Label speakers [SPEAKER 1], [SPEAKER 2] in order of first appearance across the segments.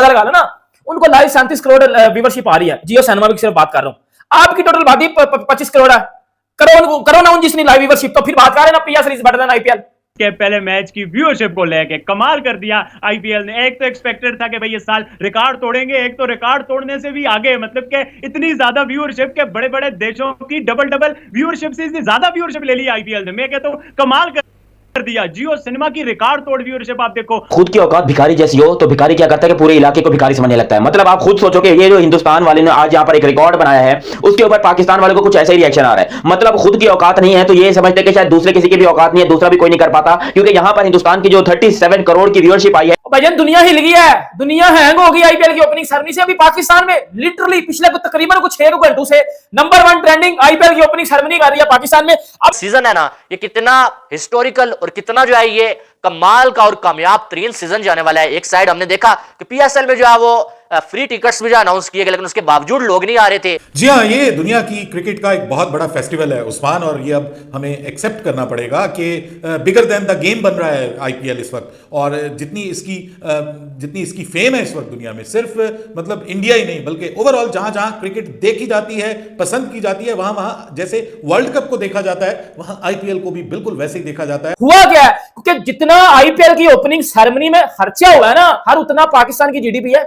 [SPEAKER 1] अंदाजा लगा लो ना, उनको लाइव 37 करोड़ व्यूवरशिप आ रही है। जियो सिनेमा की सिर्फ बात कर रहा हूं, आपकी टोटल बात 25 करोड़ है। करो ना 19 लाइव व्यूवरशिप, तो फिर बात कर रहे ना PS series better than IPL
[SPEAKER 2] के पहले मैच की व्यूअरशिप को लेके कमाल कर दिया आईपीएल ने। एक तो एक्सपेक्टेड था कि भाई इस साल रिकॉर्ड तोड़ेंगे, एक तो रिकॉर्ड तोड़ने से भी आगे, मतलब कि इतनी ज्यादा व्यूअरशिप के बड़े बड़े देशों की डबल व्यूअरशिप से इतनी ज्यादा व्यूअरशिप ले ली आईपीएल ने। मैं कहता हूं कमाल कर दिया। जियो सिनेमा की रिकॉर्ड तोड़ व्यूअरशिप आप देखो।
[SPEAKER 3] खुद की औकात भिखारी जैसी हो तो भिखारी क्या करता है कि पूरे इलाके को भिखारी समझने लगता है। मतलब आप खुद सोचो कि ये जो हिंदुस्तान वाले ने आज यहाँ पर एक रिकॉर्ड बनाया है, उसके ऊपर पाकिस्तान वाले को कुछ ऐसा ही रिएक्शन आ रहा है। मतलब खुद की औकात नहीं है तो ये समझते कि शायद दूसरे किसी की भी औकात नहीं है, दूसरा भी कोई नहीं कर पाता, क्योंकि यहाँ पर हिंदुस्तान की जो 37 करोड़ की व्यूअरशिप आई है।
[SPEAKER 1] भाईजान दुनिया हिल गई है, दुनिया हैंग हो गई आईपीएल की ओपनिंग सेरेमनी से। अभी पाकिस्तान में लिटरली पिछले तकरीबन कुछ 6 घंटों से नंबर 1 ट्रेंडिंग आईपीएल की ओपनिंग सेरेमनी कर रही है पाकिस्तान में।
[SPEAKER 4] अब सीजन है ना, ये कितना हिस्टोरिकल और कितना जो है ये कमाल का और कामयाब तरीन सीजन जाने वाला है। एक साइड हमने देखा कि पीएसएल में जो है वो फ्री टिकट्स भी जो अनाउंस किए गए, लेकिन उसके बावजूद लोग नहीं आ रहे थे।
[SPEAKER 5] जी हाँ, ये दुनिया की क्रिकेट का एक बहुत बड़ा फेस्टिवल है उस्मान, और ये अब हमें एक्सेप्ट करना पड़ेगा कि बिगर देन द गेम बन रहा है आईपीएल इस वक्त। और जितनी इसकी फेम है इस वक्त दुनिया में, सिर्फ मतलब इंडिया ही नहीं बल्कि ओवरऑल जहां जहां क्रिकेट देखी जाती है, पसंद की जाती है, वहां वहां जैसे वर्ल्ड कप को देखा जाता है, वहां आईपीएल को भी बिल्कुल वैसे ही देखा जाता है।
[SPEAKER 1] हुआ क्या है, क्योंकि जितना आईपीएल की ओपनिंग सेरेमनी में खर्चा हुआ है ना, हर उतना पाकिस्तान की जीडीपी है।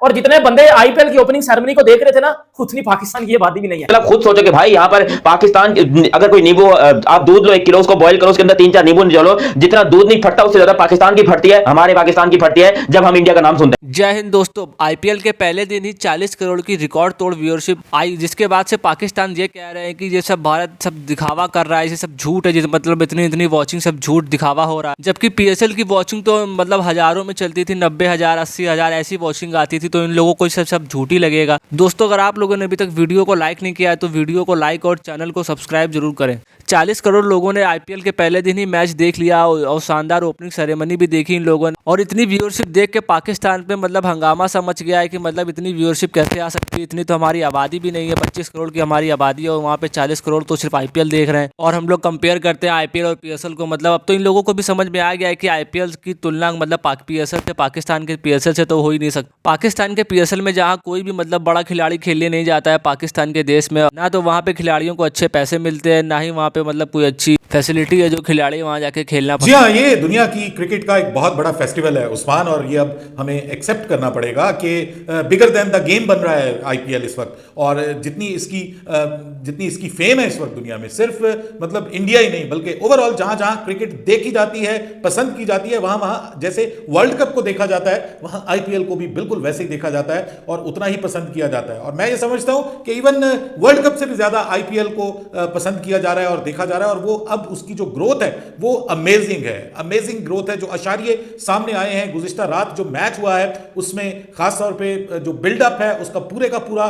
[SPEAKER 1] और जितने बंदे आईपीएल की ओपनिंग सेरेमनी को देख रहे थे ना, उतनी पाकिस्तान की आबादी भी नहीं है।
[SPEAKER 3] मतलब खुद सोचो कि भाई यहाँ पर पाकिस्तान, अगर कोई नींबू, आप दूध लो 1 किलो, उसको बॉईल करो, उसके अंदर 3-4 नींबू निचोड़ो, जितना दूध नहीं फटता उससे ज्यादा पाकिस्तान की फटती है, हमारे पाकिस्तान की फटती है जब हम इंडिया का नाम सुनते हैं।
[SPEAKER 6] जय हिंद दोस्तों, आईपीएल के पहले दिन ही 40 करोड़ की रिकॉर्ड तोड़ व्यूअरशिप आई, जिसके बाद से पाकिस्तान ये कह रहे हैं कि ये सब भारत सब दिखावा कर रहा है, ये सब झूठ है, मतलब इतनी वॉचिंग सब झूठ दिखावा हो रहा है। जबकि पीएसएल की वॉचिंग तो मतलब हजारों में चलती थी, 90,000 80,000 ऐसी वॉचिंग आती थी, तो इन लोगों को सब झूठ ही लगेगा। दोस्तों अगर आप लोगों ने अभी तक वीडियो को लाइक नहीं किया है तो वीडियो को लाइक और चैनल को सब्सक्राइब जरूर करें। 40 करोड़ लोगों ने आईपीएल के पहले दिन ही मैच देख लिया और शानदार ओपनिंग सेरेमनी भी देखी इन लोगों ने। और इतनी व्यूअरशिप देख के पाकिस्तान पे मतलब हंगामा सा मच गया है कि मतलब इतनी व्यूअरशिप कैसे आ सकती है, इतनी तो हमारी आबादी भी नहीं है। 25 करोड़ की हमारी आबादी है और वहाँ पे 40 करोड़ तो सिर्फ आईपीएल देख रहे हैं। और हम लोग कंपेयर करते हैं आईपीएल और पीएसएल को, मतलब अब तो इन लोगों को भी समझ में आ गया है कि आईपीएल की तुलना मतलब पीएसएल से, पाकिस्तान के पीएसएल से तो हो ही नहीं सकती। पाकिस्तान के पीएसएल में जहाँ कोई भी मतलब बड़ा खिलाड़ी खेलने नहीं जाता है पाकिस्तान के देश में, ना तो वहाँ पे खिलाड़ियों को अच्छे पैसे मिलते हैं, ना ही वहाँ पे मतलब कोई अच्छी फैसिलिटी है जो खिलाड़ी वहाँ जाके खेलना।
[SPEAKER 5] जी हाँ, ये दुनिया की क्रिकेट का एक बहुत बड़ा फेस्टिवल है उस्मान, और ये अब हमें एक्सेप्ट करना पड़ेगा कि बिगर देन द गेम बन रहा है आईपीएल इस वक्त। और जितनी इसकी फेम है इस वक्त दुनिया में, सिर्फ मतलब इंडिया ही नहीं बल्कि ओवरऑल जहां जहां क्रिकेट देखी जाती है, पसंद की जाती है, वहां वहां जैसे वर्ल्ड कप को देखा जाता है, वहां आईपीएल को भी बिल्कुल वैसे ही देखा जाता है और उतना ही पसंद किया जाता है। और मैं ये समझता हूं कि इवन वर्ल्ड कप से भी ज्यादा आईपीएल को पसंद किया जा रहा है और देखा जा रहा है। और वो अब उसकी जो ग्रोथ है वो अमेजिंग है, अमेजिंग ग्रोथ है। जो अशारिये सामने आए हैं, गुज़िश्ता रात जो मैच हुआ है उसमें खासतौर पे जो बिल्डअप है उसका पूरे का पूरा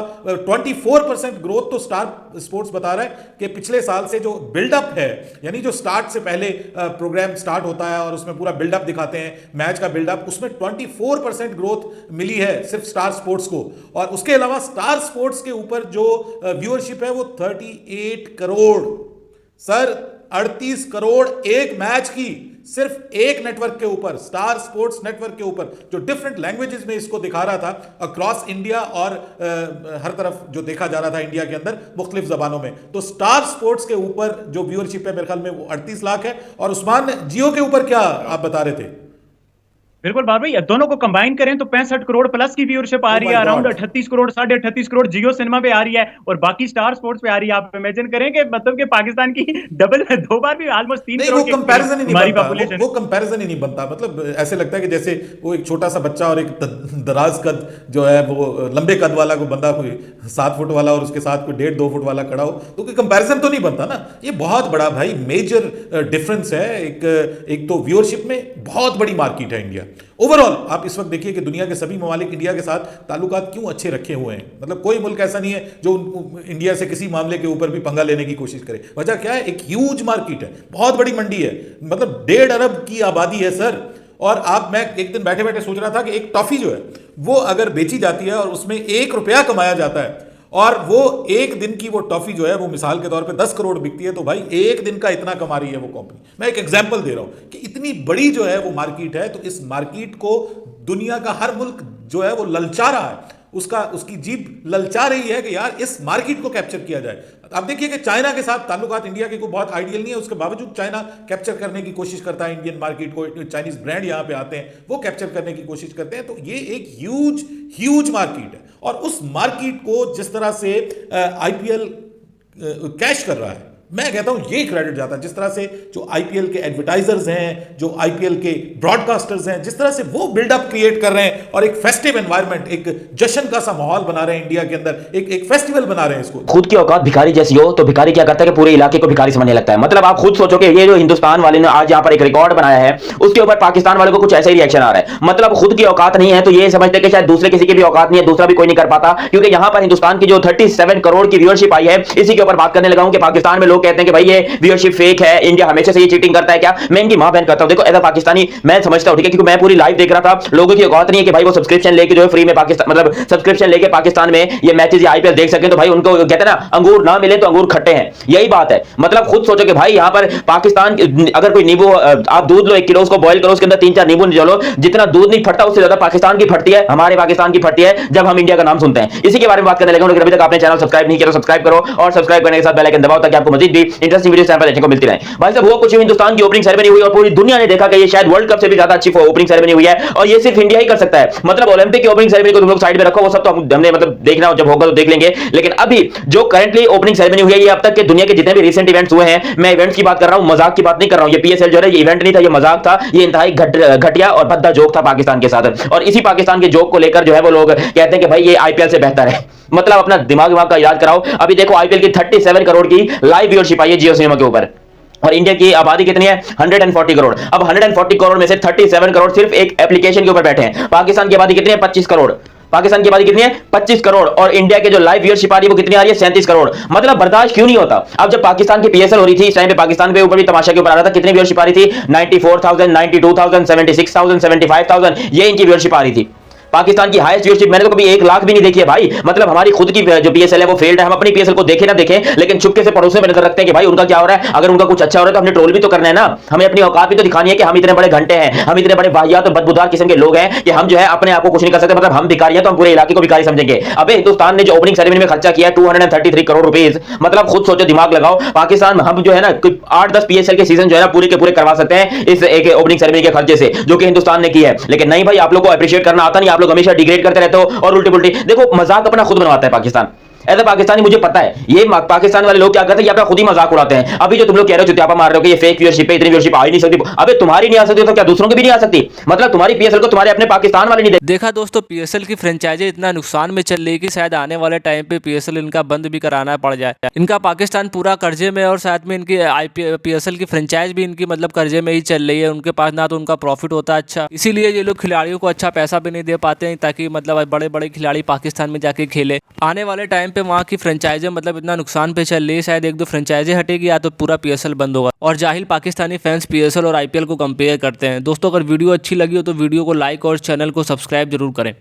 [SPEAKER 5] 24% ग्रोथ तो स्टार स्पोर्ट्स बता रहा है कि पिछले साल से जो बिल्डअप है, यानी जो स्टार्ट से पहले प्रोग्राम स्टार्ट होता है और उसमें पूरा बिल्डअप दिखाते हैं, मैच का बिल्डअप, उसमें 24% ग्रोथ मिली है सिर्फ स्टार स्पोर्ट्स को। और उसके अलावा स्टार स्पोर्ट्स के ऊपर जो व्यूअरशिप है वो 38 करोड़, सर 38 करोड़ एक मैच की, सिर्फ एक नेटवर्क के ऊपर, स्टार स्पोर्ट्स नेटवर्क के ऊपर, जो डिफरेंट लैंग्वेजेस में इसको दिखा रहा था अक्रॉस इंडिया और हर तरफ जो देखा जा रहा था इंडिया के अंदर मुख्तलिफ जबानों में। तो स्टार स्पोर्ट्स के ऊपर जो व्यूअरशिप है मेरे ख्याल में वो 38 लाख है। और उस्मान, जियो के ऊपर क्या आप बता रहे थे?
[SPEAKER 2] बिल्कुल बात भाई, दोनों को कंबाइन करें तो 65 करोड़ प्लस की व्यूअरशिप आ रही है, अराउंड 38 करोड़ 38.5 करोड़ जियो सिनेमा पे आ रही है और बाकी स्टार स्पोर्ट्स पे आ रही है। आप इमेजिन करें कि मतलब कि पाकिस्तान की डबल 2 बार भी ऑलमोस्ट 3 करोड़ की
[SPEAKER 5] कंपैरिजन ही नहीं
[SPEAKER 2] हमारी
[SPEAKER 5] बनता,
[SPEAKER 2] पॉपुलेशन,
[SPEAKER 5] वो कंपैरिजन ही नहीं बनता। मतलब ऐसे लगता है कि जैसे वो एक छोटा सा बच्चा और एक दराज कद जो है वो लंबे कद वाला कोई बंदा, कोई 7 फुट वाला और उसके साथ कोई 1.5-2 फुट वाला खड़ा हो, तो कोई कंपैरिजन तो नहीं बनता ना। ये बहुत बड़ा भाई मेजर डिफरेंस है। एक तो व्यूअरशिप में बहुत बड़ी मार्केट है इंडिया। ओवरऑल आप इस वक्त देखिए कि दुनिया के सभी ममालिक इंडिया के साथ ताल्लुकात क्यों अच्छे रखे हुए हैं। मतलब कोई मुल्क ऐसा नहीं है जो इंडिया से किसी मामले के ऊपर भी पंगा लेने की कोशिश करे। वजह क्या है? एक ह्यूज मार्केट है, बहुत बड़ी मंडी है, मतलब 1.5 अरब की आबादी है सर। और मैं एक दिन बैठे बैठे सोच रहा था कि एक टॉफी जो है वो अगर बेची जाती है और उसमें 1 रुपया कमाया जाता है और वो एक दिन की वो टॉफी जो है वो मिसाल के तौर पे 10 करोड़ बिकती है, तो भाई एक दिन का इतना कमा रही है वो कंपनी। मैं एक एग्जांपल दे रहा हूं कि इतनी बड़ी जो है वो मार्केट है, तो इस मार्केट को दुनिया का हर मुल्क जो है वो ललचा रहा है, उसकी जीभ ललचा रही है कि यार इस मार्केट को कैप्चर किया जाए। आप देखिए कि चाइना के साथ ताल्लुकात इंडिया के को बहुत आइडियल नहीं है, उसके बावजूद चाइना कैप्चर करने की कोशिश करता है इंडियन मार्केट को, चाइनीज ब्रांड यहां पे आते हैं वो कैप्चर करने की कोशिश करते हैं। तो ये एक ह्यूज मार्केट है, और उस मार्केट को जिस तरह से आईपीएल कैश कर रहा है, मैं कहता हूं ये क्रेडिट जाता है। जिस तरह से जो आईपीएल के एडवर्टाइजर्स हैं, जो आईपीएल के ब्रॉडकास्टर्स हैं, जिस तरह से वो बिल्डअप क्रिएट कर रहे हैं और एक फेस्टिव एनवायरनमेंट, एक जश्न का सा माहौल बना रहे हैं इंडिया के अंदर, एक फेस्टिवल बना रहे हैं इसको।
[SPEAKER 3] खुद की औकात भिखारी जैसी हो तो भिखारी क्या करता है कि पूरे इलाके को भिखारी समझने लगता है। मतलब आप खुद सोचो कि ये जो हिंदुस्तान वाले ने आज यहाँ पर एक रिकॉर्ड बनाया है, उसके ऊपर पाकिस्तान वाले को कुछ ऐसा ही रिएक्शन आ रहा है। मतलब खुद की औकात नहीं है तो ये समझते कि शायद दूसरे किसी की भी औकात नहीं है, दूसरा भी कोई नहीं कर पाता। क्योंकि यहाँ पर हिंदुस्तान की जो 37 करोड़ की व्यूअरशिप आई है, इसी के ऊपर बात करने लगा हूं कि पाकिस्तान में लोग कहते हैं कि भाई ये व्यूअरशिप फेक है, इंडिया हमेशा से ये चीटिंग करता है। क्या मैं इनकी मां बहन करता हूं? देखो एज अ पाकिस्तानी मैं समझता हूं, ठीक है, क्योंकि मैं पूरी लाइव देख रहा था। लोगों की औकात नहीं है कि भाई वो सब्सक्रिप्शन लेके जो है फ्री में पाकिस्तान, मतलब सब्सक्रिप्शन लेके पाकिस्तान में ये मैचेस या आईपीएल देख सकें। तो भाई उनको कहते हैं ना, अंगूर ना मिले तो अंगूर खट्टे हैं, यही बात है। मतलब खुद सोचो कि भाई यहां पर पाकिस्तान अगर कोई नींबू, आप दूध लो 1 किलो, उसको बॉयल करो, उसके अंदर 3-4 नींबू निचोड़ो, जितना दूध नहीं फटता उससे ज्यादा पाकिस्तान की फटती है, हमारे पाकिस्तान की फटती है जब हम इंडिया का नाम सुनते हैं। इसी के बारे में बात करने लगा हूं। अगर अभी तक आपने चैनल सब्सक्राइब नहीं किया तो सब्सक्राइब करो, और सब्सक्राइब करने के साथ बेल आइकन दबाओ ताकि आपको मजीद भी इंटरेस्टिंग वीडियोस यहाँ पर देखने को मिलती रहे। भाई साहब, वो कुछ हिंदुस्तान की ओपनिंग सेरेमनी हुई और पूरी दुनिया ने देखा कि ये शायद वर्ल्ड कप से भी ज्यादा अच्छी ओपनिंग सेरेमनी हुई है, और ये सिर्फ इंडिया ही कर सकता है। मतलब ओलंपिक की ओपनिंग सेरेमनी को तुम लोग साइड में रखो, वो सब तो हमने मतलब देखना जब होगा तो देख लेंगे। लेकिन अभी जो करंटली ओपनिंग सेरेमनी हुई है, ये अब तक के दुनिया के जितने भी रिसेंट इवेंट्स हुए हैं, मैं इवेंट्स की बात कर रहा हूं, मजाक की बात नहीं कर रहा हूं। ये पीएसएल जो है ये इवेंट नहीं था, ये मजाक था, ये इंतहाई घटिया और भद्दा जोक था पाकिस्तान के साथ। और इसी पाकिस्तान के जोक को लेकर जो है वो लोग कहते हैं कि भाई ये आईपीएल से बेहतर है। मतलब अपना दिमाग का इलाज कराओ। अभी देखो आईपीएल की 37 करोड़ की लाइव व्यूअरशिप आई है जियो सिनेमा के ऊपर, और इंडिया की आबादी कितनी है? 140 करोड़। अब 140 करोड़ में से 37 करोड़ सिर्फ एक एप्लीकेशन के ऊपर बैठे हैं। पाकिस्तान की आबादी कितनी है? 25 करोड़। पाकिस्तान की आबादी कितनी है? 25 करोड़। और इंडिया के जो लाइव व्यूअरशिप आ रही है वो कितनी आ रही है? 37 करोड़। मतलब बर्दाश्त क्यों नहीं होता? अब जब पाकिस्तान की पीएसएल हो रही थी, इस टाइम पे पाकिस्तान के ऊपर भी तमाशा के ऊपर आ रहा था, कितनी व्यूअरशिप आ रही थी? 94,000, 92,000, 76,000, 75,000, ये इनकी व्यूअरशिप आ रही थी। पाकिस्तान की हाईएस्ट व्यूअरशिप मैंने तो कभी 1 लाख भी नहीं देखी है भाई। मतलब हमारी खुद की जो पीएसएल है वो फेल्ड है। हम अपनी पीएसएल को देखें ना देखें, लेकिन चुपके से पड़ोसियों में नजर रखते हैं कि भाई उनका क्या हो रहा है। अगर उनका कुछ अच्छा हो रहा है तो हमने ट्रोल भी तो करना है ना, हमें अपनी औकात भी तो दिखानी है कि हम इतने बड़े घंटे हैं, हम इतने बड़े वाहियात और बदबूदार किस्म के लोग हैं कि हम जो है अपने आप को कुछ नहीं कर सकते। मतलब हम भिखारी हैं तो हम पूरे इलाके को भिखारी समझेंगे। अबे हिंदुस्तान ने जो ओपनिंग सेरेमनी में खर्चा किया 233 करोड़ रुपीस, मतलब खुद सोचो, दिमाग लगाओ। पाकिस्तान हम जो है ना 8-10 पीएसएल के सीजन जो है ना पूरे के पूरे करवा सकते हैं इस एक ओपनिंग सेरेमनी के खर्चे से, जो कि हिंदुस्तान ने की है। लेकिन नहीं भाई, आप लोग को अप्रिशिएट करना आता नहीं, आप लोग हमेशा डिग्रेड करते रहते हो और उल्टी पुल्टी। देखो मजाक अपना खुद बनवाता है पाकिस्तान। ऐसा पाकिस्तानी मुझे पता है, ये पाकिस्तान वाले लोग क्या करते हैं, ये अपना खुद ही मजाक उड़ाते हैं। अभी जो तुम लोग कह रहे हो, चुतियापा मार रहे हो कि ये फेक व्यूअरशिप है, इतनी व्यूअरशिप आ ही नहीं सकती। अबे तुम्हारी नहीं आ सकती तो क्या दूसरों की भी नहीं आ सकती? मतलब तुम्हारी पीएसएल को तुम्हारे अपने पाकिस्तान वाले नहीं
[SPEAKER 6] देखा दोस्तों, पीएसएल की फ्रेंचाइजी इतना नुकसान में चल रही है कि शायद आने वाले टाइम पे पीएसएल इनका बंद भी कराना पड़ जाए। इनका पाकिस्तान पूरा कर्जे में, और साथ में इनकी पीएसएल की फ्रेंचाइज भी इनकी मतलब कर्जे में ही चल रही है। उनके पास ना तो उनका प्रॉफिट होता है अच्छा, इसीलिए ये लोग खिलाड़ियों को अच्छा पैसा भी नहीं दे पाते हैं ताकि मतलब बड़े बड़े खिलाड़ी पाकिस्तान में जाके खेले। आने वाले टाइम पे वहाँ की फ्रेंचाइजी मतलब इतना नुकसान पे चल रही है, शायद 1-2 फ्रेंचाइजी हटेगी या तो पूरा पीएसएल बंद होगा। और जाहिल पाकिस्तानी फैंस पीएसएल और आईपीएल को कंपेयर करते हैं। दोस्तों अगर वीडियो अच्छी लगी हो तो वीडियो को लाइक और चैनल को सब्सक्राइब जरूर करें।